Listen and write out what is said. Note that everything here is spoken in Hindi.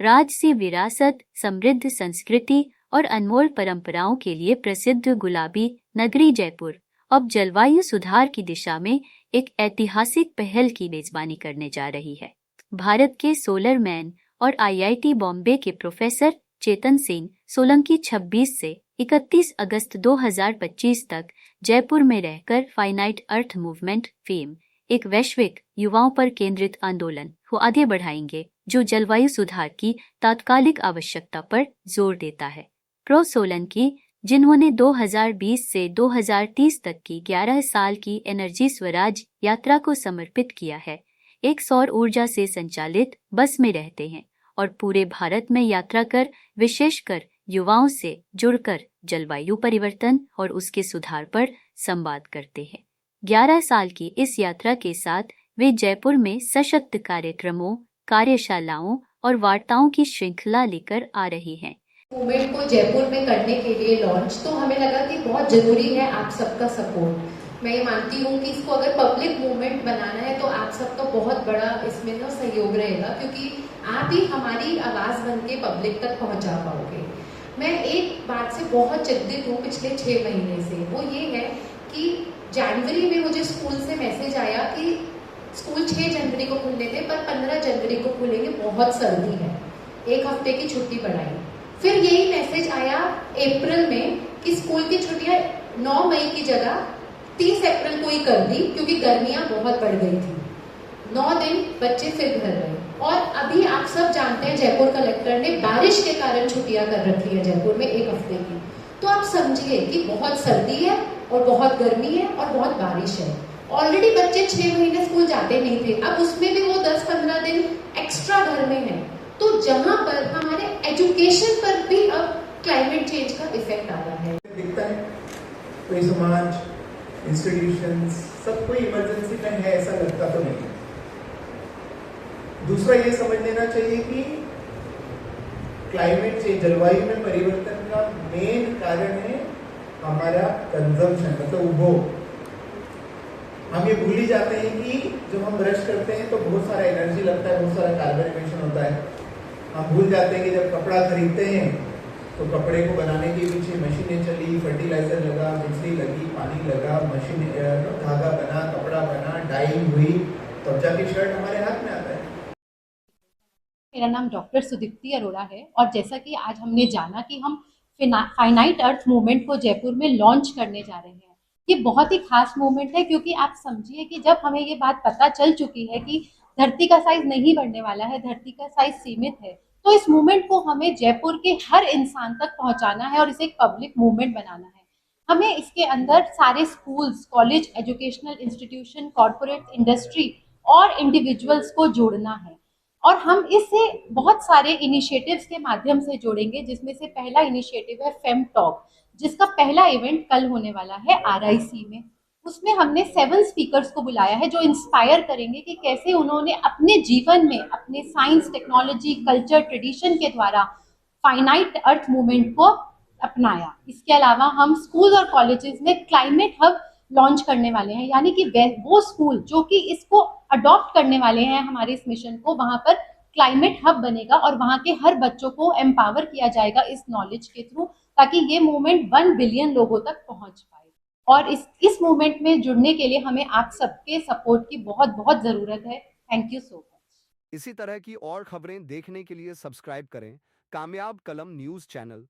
राजसी विरासत, समृद्ध संस्कृति और अनमोल परंपराओं के लिए प्रसिद्ध गुलाबी नगरी जयपुर अब जलवायु सुधार की दिशा में एक ऐतिहासिक पहल की मेजबानी करने जा रही है। भारत के सोलर मैन और आईआईटी बॉम्बे के प्रोफेसर चेतन सिंह सोलंकी 26 से 31 अगस्त 2025 तक जयपुर में रहकर फाइनाइट अर्थ मूवमेंट फेम, एक वैश्विक युवाओं पर केंद्रित आंदोलन को आगे बढ़ाएंगे जो जलवायु सुधार की तात्कालिक आवश्यकता पर जोर देता है। प्रो सोलंकी, जिन्होंने 2020 से 2030 तक की 11 साल की एनर्जी स्वराज यात्रा को समर्पित किया है, एक सौर ऊर्जा से संचालित बस में रहते हैं और पूरे भारत में यात्रा कर विशेषकर युवाओं से जुड़कर जलवायु परिवर्तन और उसके सुधार पर संवाद करते हैं। 11 साल की इस यात्रा के साथ वे जयपुर में सशक्त कार्यक्रमों, कार्यशालाओं और वार्ताओं की श्रृंखला लेकर आ रही हैं। मूवमेंट को जयपुर में करने के लिए लॉन्च तो हमें लगा कि बहुत जरूरी है आप सबका सपोर्ट। मैं ये मानती हूँ कि इसको अगर पब्लिक मूवमेंट बनाना है तो आप सबका बहुत बड़ा इसमें ना सहयोग रहेगा, क्योंकि आप ही हमारी आवाज बन के पब्लिक तक पहुंचा पाओगे। मैं एक बात से बहुत चिंतित हूँ पिछले 6 महीने से, वो ये है कि जनवरी में मुझे स्कूल से मैसेज आया कि स्कूल 6 जनवरी को खुलने थे पर 15 जनवरी को खुलेंगे, बहुत सर्दी है, 1 हफ्ते की छुट्टी बढ़ाई। फिर यही मैसेज आया अप्रैल में कि स्कूल की छुट्टियां 9 मई की जगह 30 अप्रैल को ही कर दी, क्योंकि गर्मियां बहुत बढ़ गई थी। 9 दिन बच्चे फिर घर रहे। और अभी आप सब जानते हैं जयपुर कलेक्टर ने बारिश के कारण छुट्टियां कर रखी है जयपुर में 1 हफ्ते की। तो आप समझिए कि बहुत सर्दी है और बहुत गर्मी है और बहुत बारिश है। ऑलरेडी बच्चे 6 महीने स्कूल जाते नहीं थे, अब उसमें भी वो 10-15 दिन एक्स्ट्रा घर में है। तो जहां पर हमारे एजुकेशन पर भी अब क्लाइमेट चेंज का इफेक्ट आ रहा है। दिखता है कोई समाज, इंस्टीट्यूशंस सब कोई इमरजेंसी में है ऐसा लगता तो नहीं। दूसरा ये समझ लेना चाहिए कि क्लाइमेट चेंज, जलवायु में परिवर्तन का मेन कारण है हमारा कंजम्पशन, मतलब उपभोग। हम ये भूल ही जाते हैं कि जब हम ब्रश करते हैं तो बहुत सारा एनर्जी लगता है, बहुत सारा कार्बन इमिशन होता है। हम भूल जाते हैं कि जब कपड़ा खरीदते हैं तो कपड़े को बनाने के पीछे मशीनें चली, फर्टिलाइजर लगा, बिजली लगी, पानी लगा, मशीन धागा बना, कपड़ा बना, डाई हुई, तब जाके शर्ट हमारे हाथ में आता है। मेरा नाम डॉक्टर सुदीप्ति अरोड़ा है और जैसा कि आज हमने जाना कि हम फाइनाइट अर्थ मूवमेंट को जयपुर में लॉन्च करने जा रहे हैं। ये बहुत ही खास मूवमेंट है, क्योंकि आप समझिए कि जब हमें ये बात पता चल चुकी है कि धरती का साइज नहीं बढ़ने वाला है, धरती का साइज सीमित है, तो इस मूवमेंट को हमें जयपुर के हर इंसान तक पहुंचाना है और इसे एक पब्लिक मूवमेंट बनाना है। हमें इसके अंदर सारे schools, college, educational institution, corporate, industry और इंडिविजुअल्स को जोड़ना है। और हम इससे बहुत सारे इनिशिएटिव्स के माध्यम से जोड़ेंगे, जिसमें से पहला इनिशिएटिव है फेम टॉक, जिसका पहला इवेंट कल होने वाला है आरआईसी में। उसमें हमने 7 स्पीकर्स को बुलाया है जो इंस्पायर करेंगे कि कैसे उन्होंने अपने जीवन में अपने साइंस, टेक्नोलॉजी, कल्चर, ट्रेडिशन के द्वारा फाइनाइट अर्थ मूवमेंट को अपनाया। इसके अलावा हम स्कूल और कॉलेजेस में क्लाइमेट हब लॉन्च करने वाले हैं, यानी कि वो स्कूल जो कि इसको अडॉप्ट करने वाले हैं हमारे इस मिशन को, वहां पर क्लाइमेट हब बनेगा और वहां के हर बच्चों को एम्पावर किया जाएगा इस नॉलेज के थ्रू, ताकि ये मूवमेंट 1 बिलियन लोगों तक पहुंच पाए। और इस मूवमेंट में जुड़ने के लिए हमें आप सबके सपोर्ट की बहुत बहुत जरूरत है। Thank you so much. इसी तरह की और खबरें देखने के लिए सब्सक्राइब करें कामयाब कलम न्यूज़ चैनल।